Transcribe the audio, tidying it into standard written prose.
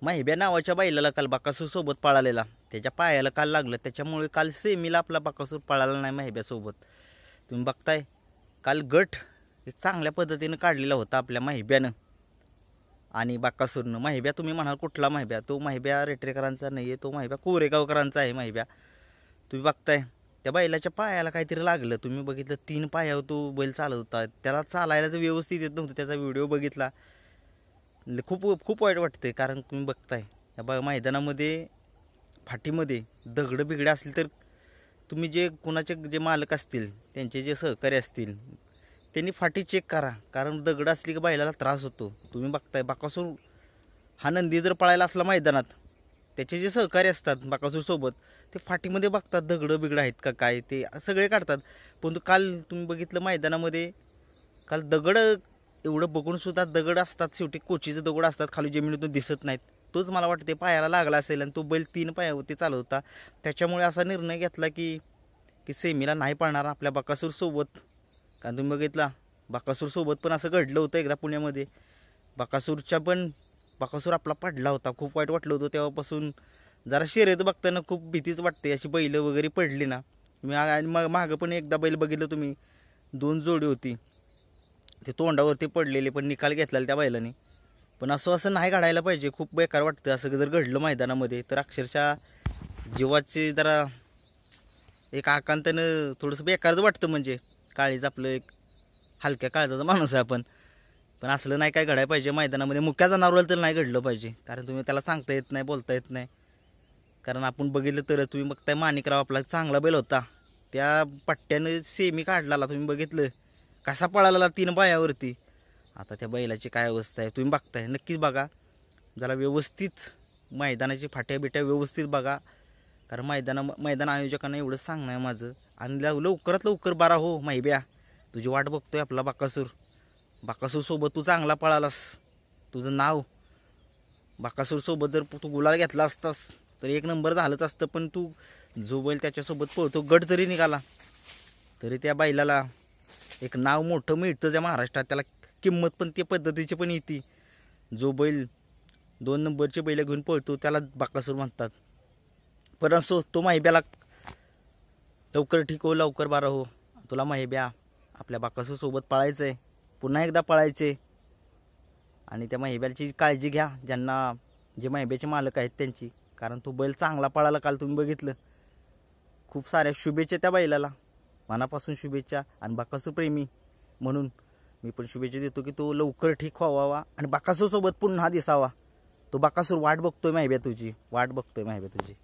माहिब्या नावाच्या बैलाला काल बकासूर सोबत पळालेला, त्याच्या पायाला काल लागलं, त्याच्यामुळे काल सेमीला आपला बकासूर पळाला नाही माहिब्यासोबत. तुम्ही बघताय काल गट एक चांगल्या पद्धतीनं काढलेला होता आपल्या माहिब्यानं आणि बकासूरनं. माहिब्या तुम्ही म्हणाल कुठला माहिब्या, तो माहिब्या रेटरेकरांचा नाही आहे, तो माहिब्या कोरेगावकरांचा आहे माहिब्या. तुम्ही बघताय त्या बैलाच्या पायाला काहीतरी लागलं. तुम्ही बघितलं 3 पायावर तो बैल चालत होता, त्याला चालायला तर व्यवस्थित येत नव्हतं. त्याचा व्हिडिओ बघितला, खूप खूप वाईट वाटते. कारण तुम्ही बघताय या मैदानामध्ये फाटीमध्ये दगडं बिगडं असतील तर तुम्ही जे कोणाचे जे मालक असतील त्यांचे जे सहकारी असतील त्यांनी फाटी चेक करा, कारण दगड असली की बैलाला त्रास होतो. तुम्ही बघताय बकासूर हा नंदी जर पळायला असला मैदानात, त्याचे जे सहकारी असतात बकासूरसोबत ते फाटीमध्ये बघतात दगडं बिगडं आहेत का काय, ते सगळे काढतात. परंतु काल तुम्ही बघितलं मैदानामध्ये काल दगड एवढं बघून सुद्धा दगड असतात, शेवटी कोचीचे दगड असतात खाली जमिनीतून दिसत नाहीत. तोच मला वाटते पायाला लागला असेल आणि तो बैल 3 पायावरती चालत होता. त्याच्यामुळे असा निर्णय घेतला की सेमीला नाही पळणार आपल्या बकासूरसोबत. कारण तुम्ही बघितला बकासूरसोबत पण असं घडलं होतं एकदा पुण्यामध्ये. बकासूर आपला पडला होता, खूप वाईट वाटलं होतं. तेव्हापासून जरा शर्यत बघताना खूप भीतीच वाटते. अशी बैल वगैरे पडली ना, तुम्ही मागं पण एकदा बैल बघितलं तुम्ही, 2 जोडी होती, ते तोंडावरती पडलेले पण निकाल घेतलेला त्या बैलाने. पण असं नाही घडायला पाहिजे, खूप बेकार वाटतं. असं जर घडलं मैदानामध्ये तर अक्षरशः जीवाचे जरा एक आकांतानं थोडंसं बेकारच वाटतं. म्हणजे काळीच आपलं एक हलक्या काळजाचा माणूस आहे आपण, पण असलं नाही काय घडायला पाहिजे मैदानामध्ये. मुक्या जनावराला तर नाही घडलं पाहिजे, कारण तुम्ही त्याला सांगता येत नाही, बोलता येत नाही. कारण आपण बघितलं तर तुम्ही बघताय माणिकराव आपला चांगला बैल होता, त्या पट्ट्यानं सेमी काढला. तुम्ही बघितलं कसा पळाला 3 पायावरती. आता त्या बैलाची काय अवस्था आहे तुम्ही बघताय. नक्कीच बघा, जरा व्यवस्थित मैदानाची फाट्या बिट्या व्यवस्थित बघा. कारण मैदान आयोजकांना एवढंच सांगणं आहे माझं. आणि लवकरात लवकर बारा हो माहिब्या, तुझी वाट बघतोय आपला बकासूरसोबत तू चांगला पळालास. तुझं नाव बकासूरसोबत जर तू गुलाल घेतला असतास तर 1 नंबर झालंच असतं. पण तू जो बैल त्याच्यासोबत पळतो, गट जरी निघाला तरी त्या बैलाला एक नाव मोठं मिळतं त्या महाराष्ट्रात, त्याला किंमत पण त्या पद्धतीची पण येते. जो बैल 2 नंबरचे बैल घेऊन पळतो त्याला बकासूर म्हणतात. पण असो, तो माहिब्याला लवकर ठीक हो, लवकर बारा हो. तुला माहिब्या आपल्या बकासूरसोबत पळायचं आहे, पुन्हा एकदा पळायचे. आणि त्या माहिब्याची काळजी घ्या, ज्यांना जे माहिब्याचे मालक आहेत त्यांची. कारण तो बैल चांगला पळाला काल, तुम्ही बघितलं. खूप साऱ्या शुभेच्छा त्या बैलाला, मनापासून शुभेच्छा. आणि बकासूर प्रेमी म्हणून मी पण शुभेच्छा देतो की तो लवकर ठीक व्हावा आणि बकासूरसोबत पुन्हा दिसावा. तो बकासूर वाट बघतोय माहिब्या तुझी, वाट बघतोय माहिब्या तुझी.